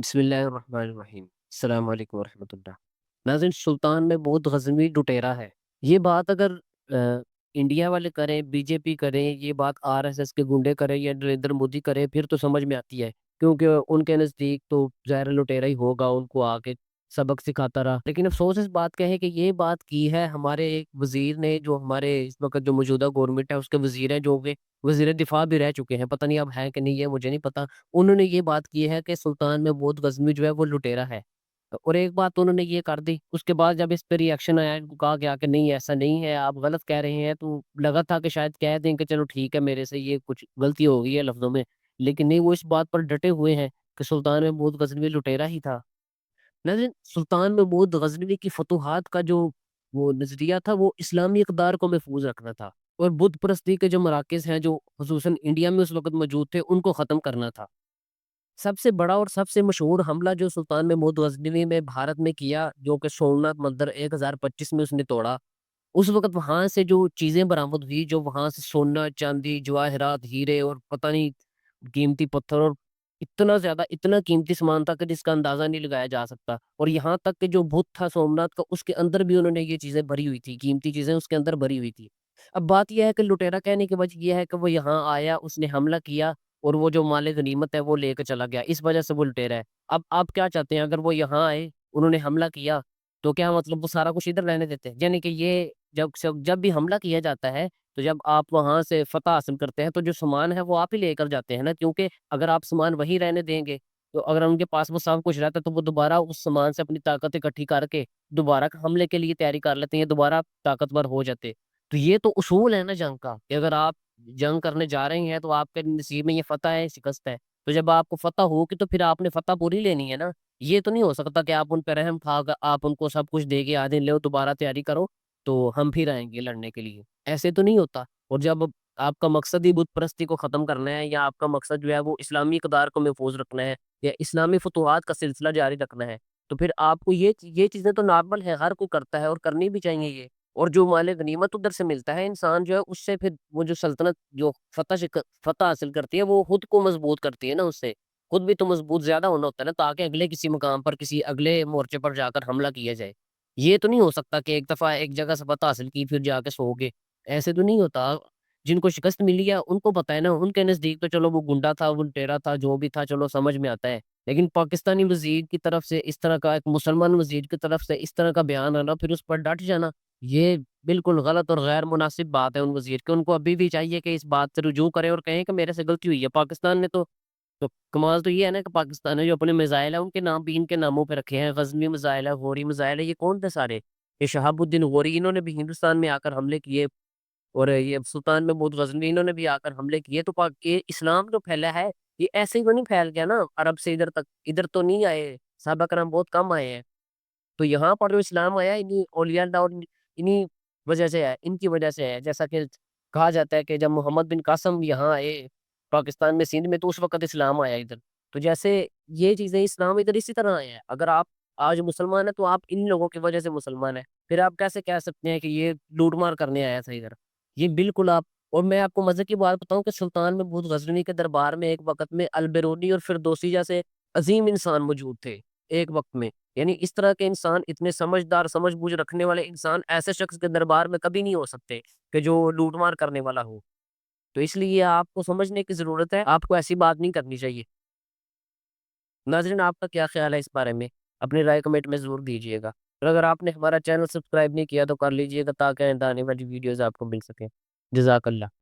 बिस्मिल्लाहिर्रहमानिर्रहीम। अस्सलाम वालेकुम वरहमतुल्लाह। नाज़रीन, सुल्तान महमूद गज़नवी लुटेरा है। ये बात अगर इंडिया वाले करें, बीजेपी करें, ये बात आरएसएस के गुंडे करें या नरेंद्र मोदी करें फिर तो समझ में आती है। क्योंकि उनके नज़दीक तो ज़ाहिर है लुटेरा ही होगा, उनको आके सबक सिखाता रहा। लेकिन अफ़सोस इस बात का है कि ये बात की है हमारे एक वज़ीर ने, जो हमारे इस वक़्त जो मौजूदा गवर्नमेंट है उसके वज़ीर हैं, जो कि वज़ीर दिफ़ा भी रह चुके हैं। पता नहीं अब हैं कि नहीं है, मुझे नहीं पता। उन्होंने ये बात की है कि सुल्तान महमूद गज़नवी जो है वो लुटेरा है। और एक बात तो उन्होंने ये कर दी, उसके बाद जब इस पे रिएक्शन आया, इनको कहा गया कि नहीं ऐसा नहीं है, आप गलत कह रहे हैं, तो लगा था कि शायद कह दें कि चलो ठीक है, मेरे से ये कुछ गलती हो गई है लफ्ज़ों में। लेकिन नहीं, वो इस बात पर डटे हुए हैं कि सुल्तान महमूद गज़नवी लुटेरा ही था। नाज़रीन, सुल्तान महमूद गज़नवी की फ़ुतूहात का जो वो नज़रिया था, वो इस्लामी इक़दार को महफ़ूज़ रखना था और बुत परस्ती के जो मराकिज़ हैं, जो ख़ुसूसन इंडिया में उस वक़्त मौजूद थे, उनको ख़त्म करना था। सबसे बड़ा और सबसे मशहूर हमला जो सुल्तान महमूद गज़नवी ने भारत में किया, जो कि सोमनाथ मंदिर 1025 में उसने तोड़ा। उस वक़्त वहाँ से जो चीज़ें बरामद हुई, जो वहाँ से सोना, चाँदी, जवाहरात, हीरे और पता नहीं कीमती पत्थर और इतना कीमती सामान था कि जिसका अंदाज़ा नहीं लगाया जा सकता। और यहाँ तक कि जो बुत था सोमनाथ का, उसके अंदर भी उन्होंने ये चीज़ें भरी हुई थी, कीमती चीज़ें उसके अंदर भरी हुई थी। अब बात ये है कि लुटेरा कहने की वजह ये है कि वो यहाँ आया, उसने हमला किया और वो जो माल-ए-गनीमत है वो लेके चला गया, इस वजह से वो लुटेरा है। अब आप क्या चाहते हैं, अगर वो यहाँ आए, उन्होंने हमला किया, तो क्या मतलब वो सारा कुछ इधर रहने देते हैं? यानी कि ये जब भी हमला किया जाता है, तो जब आप वहाँ से फ़तह हासिल करते हैं, तो जो सामान है वो आप ही लेकर जाते हैं ना, क्योंकि अगर आप सामान वहीं रहने देंगे, तो अगर उनके पास वो सब कुछ रहता है, तो वो दोबारा उस सामान से अपनी ताकत इकट्ठी करके दोबारा हमले के लिए तैयारी कर लेते हैं, दोबारा ताकतवर हो जाते। तो ये तो उसूल है ना जंग का, कि अगर आप जंग करने जा रहे हैं, तो आपके नसीब में ये फ़तह है, शिकस्त है। तो जब आपको फ़तह होगी, तो फिर आपने फ़तह पूरी लेनी है ना। ये तो नहीं हो सकता कि आप उन पे रहम खा कर आप उनको सब कुछ दे के आ दें, लो दोबारा तैयारी करो, तो हम फिर आएँगे लड़ने के लिए। ऐसे तो नहीं होता। और जब आपका मकसद ही बुत परस्ती को ख़त्म करना है, या आपका मकसद जो है वो इस्लामी इक़दार को महफ़ूज़ रखना है, या इस्लामी फ़ुतूहात का सिलसिला जारी रखना है, तो फिर आपको ये चीज़ें तो नॉर्मल है, हर कोई करता है और करनी भी चाहिए ये। और जो माल-ए-गनीमत उधर से मिलता है, इंसान जो है उससे फिर वो जो सल्तनत जो फ़तह हासिल करती है, वो खुद को मज़बूत करती है ना उससे। खुद भी तो मज़बूत ज़्यादा होना होता है ना, ताकि अगले किसी मुकाम पर, किसी अगले मोर्चे पर जाकर हमला किया जाए। ये तो नहीं हो सकता कि एक दफ़ा एक जगह से फ़तह हासिल की, फिर जाके सो गए, ऐसे तो नहीं होता। जिनको शिकस्त मिली है, उनको पता है ना, उनके नज़दीक तो चलो वो गुंडा था, वो लुटेरा था, जो भी था चलो समझ में आता है। लेकिन पाकिस्तानी वज़ीर की तरफ से इस तरह का, एक मुसलमान वज़ीर की तरफ से इस तरह का बयान आना, फिर उस पर डट जाना, ये बिल्कुल गलत और गैर मुनासिब बात है उन वज़ीर की। उनको अभी भी चाहिए कि इस बात से रुजू करें और कहें कि मेरे से गलती हुई है। पाकिस्तान ने तो कमाल तो ये है ना कि पाकिस्तान ने जो अपने मिसाइल है, उनके नाम भी इनके नामों पे रखे हैं। गज़नवी मिसाइल है, गौरी मिसाइल है, ये कौन थे सारे? ये शहाबुद्दीन गौरी, इन्होंने भी हिंदुस्तान में आकर हमले किए, और ये सुल्तान महमूद गज़नवी, इन्होंने भी आकर हमले किए। तो ये इस्लाम जो फैला है, ये ऐसे ही तो नहीं फैल गया ना अरब से इधर तक। इधर तो नहीं आए, सहाबा करम बहुत कम आए हैं। तो यहाँ पर जो इस्लाम आया, इन्हीं औलिया अल्लाह और इन्हीं वजह से है, इनकी वजह से है। जैसा कि कहा जाता है कि जब मोहम्मद बिन कासिम यहाँ आए पाकिस्तान में, सिंध में, तो उस वक़्त इस्लाम आया इधर। तो जैसे ये चीज़ें, इस्लाम इधर इसी तरह आया है। अगर आप आज मुसलमान हैं, तो आप इन लोगों की वजह से मुसलमान हैं। फिर आप कैसे कह सकते हैं कि ये लूट-मार करने आया था इधर? ये बिल्कुल आप और मैं आपको मज़े की बात बताऊँ कि सुल्तान महमूद गज़नवी के दरबार में एक वक़्त में अल-बिरूनी और फिरदौसी जैसे अज़ीम इंसान मौजूद थे, एक वक़्त में। यानी इस तरह के इंसान, इतने समझदार, समझ-बूझ रखने वाले इंसान ऐसे शख्स के दरबार में कभी नहीं हो सकते कि जो लूट-मार करने वाला हो। तो इसलिए आपको समझने की ज़रूरत है, आपको ऐसी बात नहीं करनी चाहिए। नाज़रीन, आपका क्या ख़्याल है इस बारे में? अपनी राय कमेंट में ज़रूर दीजिएगा। और अगर आपने हमारा चैनल सब्सक्राइब नहीं किया तो कर लीजिएगा, ताकि आइंदा आने वाली वीडियोज़ आपको मिल सकें। जज़ाकल्लाह।